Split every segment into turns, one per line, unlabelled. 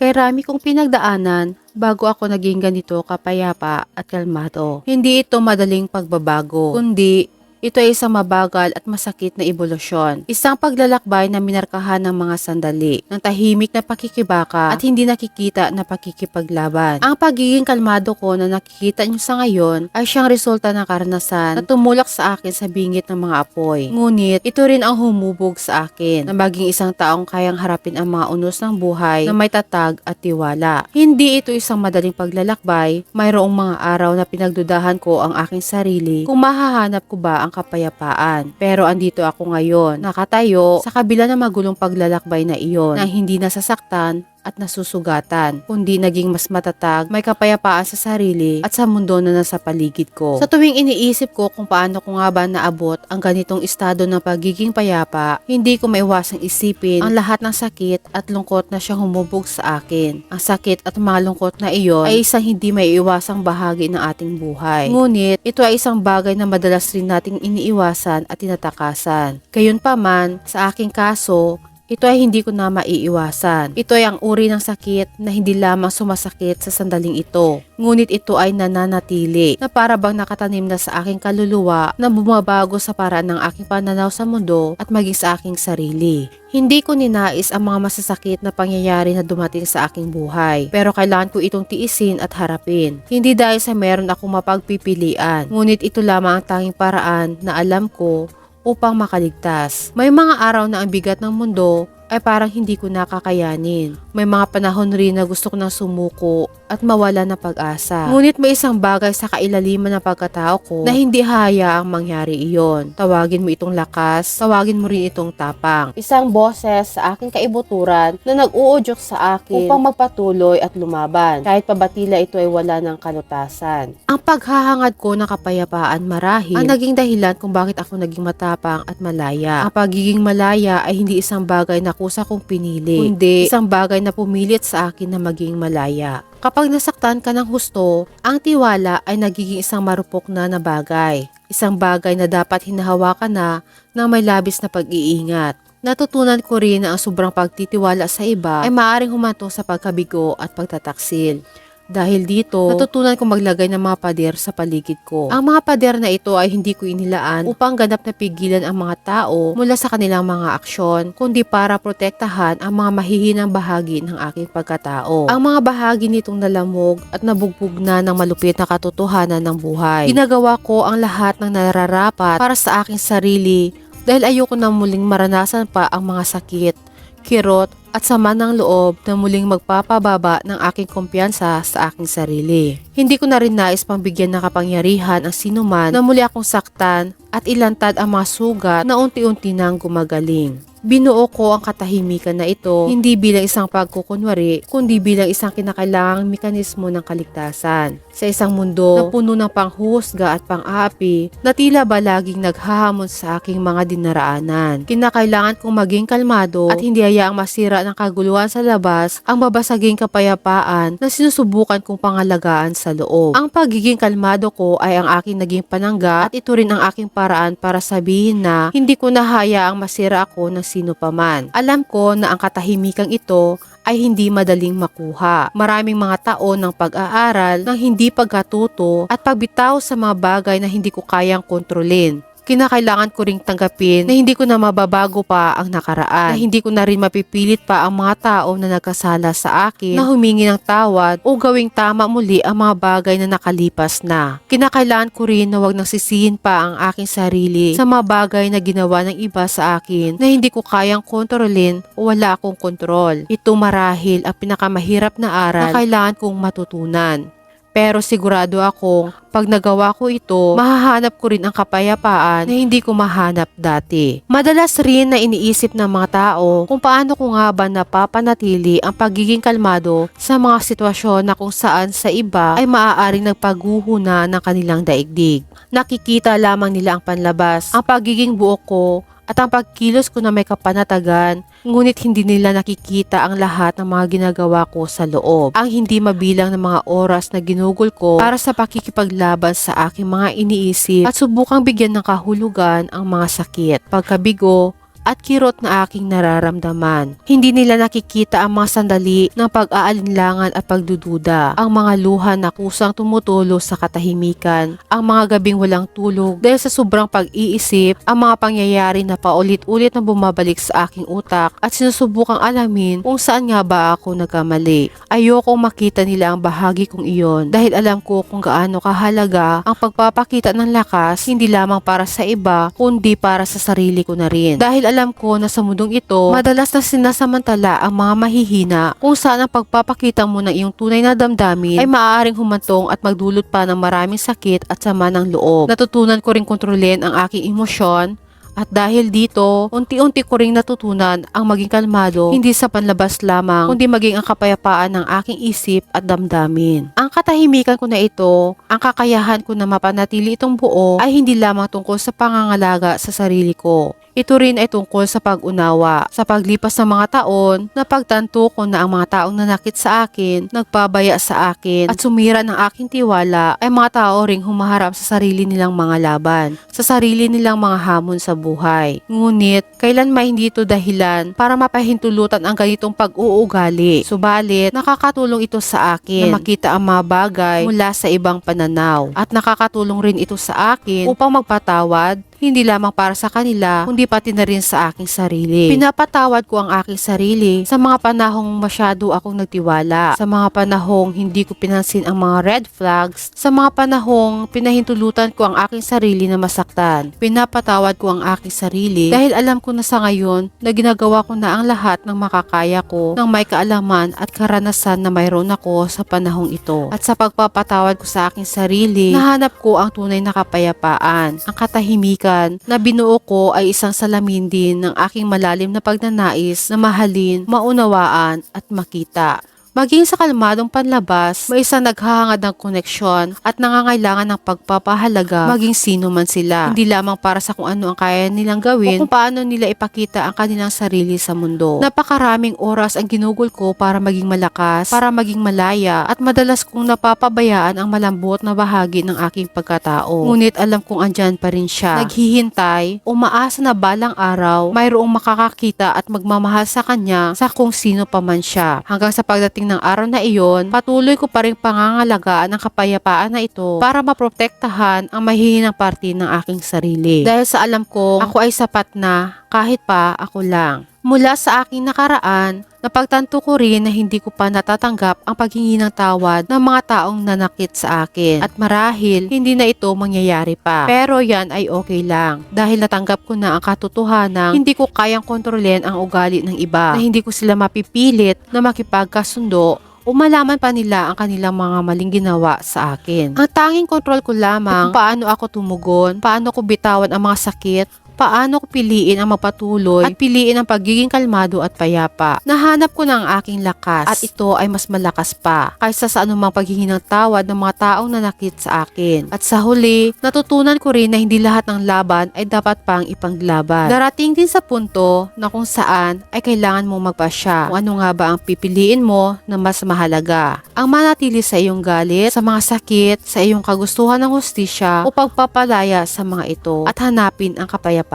Kay rami kong pinagdaanan bago ako naging ganito kapayapa at kalmado. Hindi ito madaling pagbabago, kundi ito ay isang mabagal at masakit na ebolusyon. Isang paglalakbay na minarkahan ng mga sandali, ng tahimik na pakikibaka at hindi nakikita na pakikipaglaban. Ang pagiging kalmado ko na nakikita niyo sa ngayon ay siyang resulta ng karanasan na tumulak sa akin sa bingit ng mga apoy. Ngunit ito rin ang humubog sa akin na maging isang taong kayang harapin ang mga unos ng buhay na may tatag at tiwala. Hindi ito isang madaling paglalakbay, mayroong mga araw na pinagdudahan ko ang aking sarili kung mahahanap ko ba ang kapayapaan. Pero andito ako ngayon, nakatayo sa kabila ng magulong paglalakbay na iyon, na hindi nasasaktan at nasusugatan, kundi naging mas matatag, may kapayapaan sa sarili at sa mundo na nasa paligid ko. Sa tuwing iniisip ko kung paano ko nga ba naabot ang ganitong estado ng pagiging payapa, hindi ko maiwasang isipin ang lahat ng sakit at lungkot na siyang humubog sa akin. Ang sakit at mga lungkot na iyon ay isang hindi maiiwasang bahagi ng ating buhay. Ngunit, ito ay isang bagay na madalas rin nating iniiwasan at tinatakasan. Gayunpaman, sa aking kaso, ito ay hindi ko na maiiwasan. Ito ay ang uri ng sakit na hindi lamang sumasakit sa sandaling ito. Ngunit ito ay nananatili na para bang nakatanim na sa aking kaluluwa na bumabago sa paraan ng aking pananaw sa mundo at maging sa aking sarili. Hindi ko ninais ang mga masasakit na pangyayari na dumating sa aking buhay. Pero kailangan ko itong tiisin at harapin. Hindi dahil sa meron akong mapagpipilian. Ngunit ito lamang ang tanging paraan na alam ko upang makaligtas. May mga araw na ang bigat ng mundo ay parang hindi ko nakakayanin. May mga panahon rin na gusto ko nang sumuko at mawala ng pag-asa. Ngunit may isang bagay sa kailaliman ng pagkatao ko na hindi hayaang mangyari iyon. Tawagin mo itong lakas, tawagin mo rin itong tapang. Isang boses sa aking kaibuturan na nag-uudyok sa akin upang magpatuloy at lumaban. Kahit pabatila ito ay wala ng kalutasan. Ang paghahangad ko ng kapayapaan marahil ang naging dahilan kung bakit ako naging matapang at malaya. Ang pagiging malaya ay hindi isang bagay na kusa kong pinili, kundi isang bagay na pumilit sa akin na maging malaya. Kapag nasaktan ka ng husto, ang tiwala ay nagiging isang marupok na bagay. Isang bagay na dapat hinahawakan na ng may labis na pag-iingat. Natutunan ko rin na ang sobrang pagtitiwala sa iba ay maaaring humantong sa pagkabigo at pagtataksil. Dahil dito, natutunan kong maglagay ng mga pader sa paligid ko. Ang mga pader na ito ay hindi ko inilaan upang ganap na pigilan ang mga tao mula sa kanilang mga aksyon, kundi para protektahan ang mga mahihinang bahagi ng aking pagkatao. Ang mga bahagi nitong nalamog at nabugbog na ng malupit na katotohanan ng buhay. Ginagawa ko ang lahat ng nararapat para sa aking sarili dahil ayoko na muling maranasan pa ang mga sakit, kirot, at sama ng loob na muling magpapababa ng aking kumpiyansa sa aking sarili. Hindi ko na rin nais pang bigyan ng kapangyarihan ang sinuman na muli akong saktan at ilantad ang mga sugat na unti-unti nang gumagaling. Binuo ko ang katahimikan na ito hindi bilang isang pagkukunwari, kundi bilang isang kinakailangang mekanismo ng kaligtasan. Sa isang mundo na puno ng panghuhusga at pang-aapi na tila ba laging naghahamon sa aking mga dinaraanan. Kinakailangan kong maging kalmado at hindi hayaang masira ng kaguluhan sa labas ang babasaging kapayapaan na sinusubukan kong pangalagaan sa loob. Ang pagiging kalmado ko ay ang aking naging panangga at ito rin ang aking paraan para sabihin na hindi ko na hayaang masira ako ng sino paman. Alam ko na ang katahimikang ito ay hindi madaling makuha. Maraming mga taon ng pag-aaral, ng hindi pagkatuto at pagbitaw sa mga bagay na hindi ko kayang kontrolin. Kinakailangan ko ring tanggapin na hindi ko na mababago pa ang nakaraan, na hindi ko na rin mapipilit pa ang mga tao na nagkasala sa akin na humingi ng tawad o gawing tama muli ang mga bagay na nakalipas na. Kinakailangan ko rin na wag nang sisihin pa ang aking sarili sa mga bagay na ginawa ng iba sa akin na hindi ko kayang kontrolin o wala akong kontrol. Ito marahil ang pinakamahirap na aral na kailangan kong matutunan. Pero sigurado akong pag nagawa ko ito, mahahanap ko rin ang kapayapaan na hindi ko mahanap dati. Madalas rin na iniisip ng mga tao kung paano ko nga ba napapanatili ang pagiging kalmado sa mga sitwasyon na kung saan sa iba ay maaaring nagpaguhuna ng kanilang daigdig. Nakikita lamang nila ang panlabas, ang pagiging buo ko at ang pagkilos ko na may kapanatagan, ngunit hindi nila nakikita ang lahat ng mga ginagawa ko sa loob. Ang hindi mabilang ng mga oras na ginugol ko para sa pakikipaglaban sa aking mga iniisip at subukang bigyan ng kahulugan ang mga sakit, pagkabigo, at kirot na aking nararamdaman. Hindi nila nakikita ang mga sandali ng pag-aalinlangan at pagdududa, ang mga luha na kusang tumutulo sa katahimikan, ang mga gabing walang tulog dahil sa sobrang pag-iisip, ang mga pangyayari na paulit-ulit na bumabalik sa aking utak at sinusubukang alamin kung saan nga ba ako nagkamali. Ayokong makita nila ang bahagi kong iyon dahil alam ko kung gaano kahalaga ang pagpapakita ng lakas hindi lamang para sa iba kundi para sa sarili ko na rin. Dahil alam ko na sa mundong ito, madalas na sinasamantala ang mga mahihina kung saan ang pagpapakita mo ng iyong tunay na damdamin ay maaaring humantong at magdulot pa ng maraming sakit at sama ng loob. Natutunan ko rin kontrolin ang aking emosyon. At dahil dito, unti-unti ko ring natutunan ang maging kalmado, hindi sa panlabas lamang, kundi maging ang kapayapaan ng aking isip at damdamin. Ang katahimikan ko na ito, ang kakayahan ko na mapanatili itong buo, ay hindi lamang tungkol sa pangangalaga sa sarili ko. Ito rin ay tungkol sa pag-unawa. Sa paglipas ng mga taon, napagtanto ko na ang mga taong nanakit sa akin, nagpabaya sa akin, at sumira ng aking tiwala ay mga tao ring humaharap sa sarili nilang mga laban, sa sarili nilang mga hamon sa buhay. Ngunit, kailanman hindi ito dahilan para mapahintulutan ang ganitong pag-uugali. Subalit, nakakatulong ito sa akin na makita ang mga bagay mula sa ibang pananaw. At nakakatulong rin ito sa akin upang magpatawad, hindi lamang para sa kanila, kundi pati na rin sa aking sarili. Pinapatawad ko ang aking sarili sa mga panahong masyado akong nagtiwala, sa mga panahong hindi ko pinansin ang mga red flags, sa mga panahong pinahintulutan ko ang aking sarili na masaktan. Pinapatawad ko ang aking sarili dahil alam ko na sa ngayon na ginagawa ko na ang lahat ng makakaya ko ng may kaalaman at karanasan na mayroon ako sa panahong ito. At sa pagpapatawad ko sa aking sarili, nahanap ko ang tunay na kapayapaan, ang katahimikan na binuo ko ay isang salamin din ng aking malalim na pagnanais na mahalin, maunawaan at makita. Maging sa kalmadong panlabas, may isang naghahangad ng koneksyon at nangangailangan ng pagpapahalaga maging sino man sila. Hindi lamang para sa kung ano ang kaya nilang gawin o kung paano nila ipakita ang kanilang sarili sa mundo. Napakaraming oras ang ginugol ko para maging malakas, para maging malaya at madalas kong napapabayaan ang malambot na bahagi ng aking pagkatao. Ngunit alam kong andyan pa rin siya. Naghihintay, umaasa na balang araw, mayroong makakakita at magmamahal sa kanya sa kung sino pa man siya. Hanggang sa pagdating ng araw na iyon, patuloy ko pa rin pangangalagaan ang kapayapaan na ito para maprotektahan ang mahihinang parte ng aking sarili. Dahil sa alam ko, ako ay sapat na kahit pa ako lang. Mula sa aking nakaraan, napagtanto ko rin na hindi ko pa natatanggap ang paghingi ng tawad ng mga taong nanakit sa akin. At marahil, hindi na ito mangyayari pa. Pero yan ay okay lang. Dahil natanggap ko na ang katotohanan, hindi ko kayang kontrolin ang ugali ng iba. Na hindi ko sila mapipilit na makipagkasundo o malaman pa nila ang kanilang mga maling ginawa sa akin. Ang tanging kontrol ko lamang kung paano ako tumugon, paano ko bitawan ang mga sakit, paano ko piliin ang magpatuloy at piliin ang pagiging kalmado at payapa. Nahanap ko na ang aking lakas at ito ay mas malakas pa kaysa sa anumang paghingi ng tawad ng mga taong nanakit sa akin. At sa huli, natutunan ko rin na hindi lahat ng laban ay dapat pang ipanglaban. Darating din sa punto na kung saan ay kailangan mong magpasya kung ano nga ba ang pipiliin mo na mas mahalaga. Ang manatili sa iyong galit, sa mga sakit, sa iyong kagustuhan ng hustisya o pagpapalaya sa mga ito at hanapin ang kapayapaan.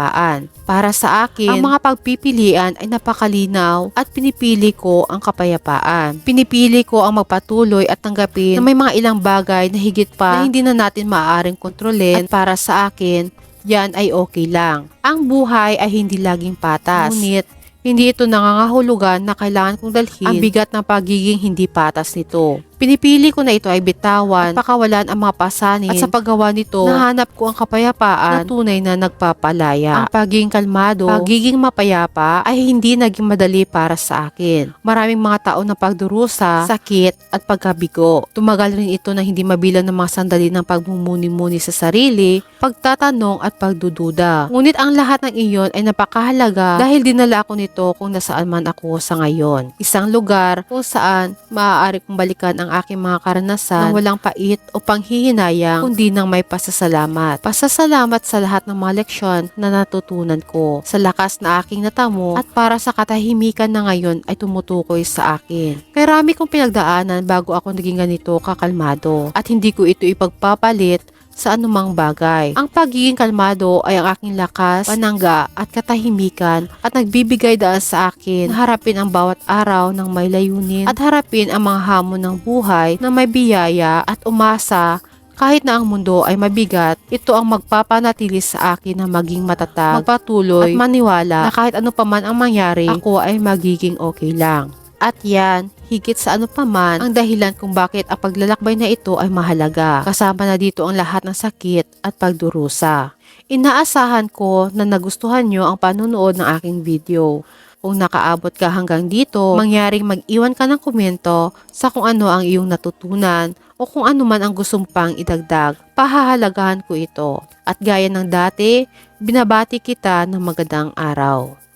Para sa akin, ang mga pagpipilian ay napakalinaw at pinipili ko ang kapayapaan. Pinipili ko ang magpatuloy at tanggapin na may mga ilang bagay na higit pa na hindi na natin maaaring kontrolin at para sa akin, yan ay okay lang. Ang buhay ay hindi laging patas. Ngunit, hindi ito nangangahulugan na kailangan kong dalhin ang bigat ng pagiging hindi patas nito. Pinipili ko na ito ay bitawan at pakawalan ang mga pasanin at sa paggawa nito, nahanap ko ang kapayapaan na tunay na nagpapalaya. Ang pagiging kalmado, pagiging mapayapa ay hindi naging madali para sa akin. Maraming mga taon na pagdurusa, sakit at pagkabigo. Tumagal rin ito na hindi mabilang ng mga sandali ng pagmumuni-muni sa sarili, pagtatanong at pagdududa. Ngunit ang lahat ng iyon ay napakahalaga dahil dinala ako nito kung nasaan man ako sa ngayon. Isang lugar kung saan maaari kong balikan ang aking mga karanasan ng walang pait o panghihinayang kundi ng may pasasalamat. Pasasalamat sa lahat ng mga leksyon na natutunan ko, sa lakas na aking natamo at para sa katahimikan na ngayon ay tumutukoy sa akin. Karami kong pinagdaanan bago ako naging ganito kakalmado at hindi ko ito ipagpapalit sa anumang bagay. Ang pagiging kalmado ay ang aking lakas, panangga at katahimikan at nagbibigay daan sa akin na harapin ang bawat araw ng may layunin at harapin ang mga hamon ng buhay na may biyaya at umasa. Kahit na ang mundo ay mabigat, ito ang magpapanatili sa akin na maging matatag, magpatuloy at maniwala na kahit ano paman ang mangyari, ako ay magiging okay lang. At yan, higit sa ano paman, ang dahilan kung bakit ang paglalakbay na ito ay mahalaga. Kasama na dito ang lahat ng sakit at pagdurusa. Inaasahan ko na nagustuhan nyo ang panunood ng aking video. Kung nakaabot ka hanggang dito, mangyaring mag-iwan ka ng komento sa kung ano ang iyong natutunan o kung ano man ang gusto pang idagdag. Pahahalagahan ko ito. At gaya ng dati, binabati kita ng magandang araw.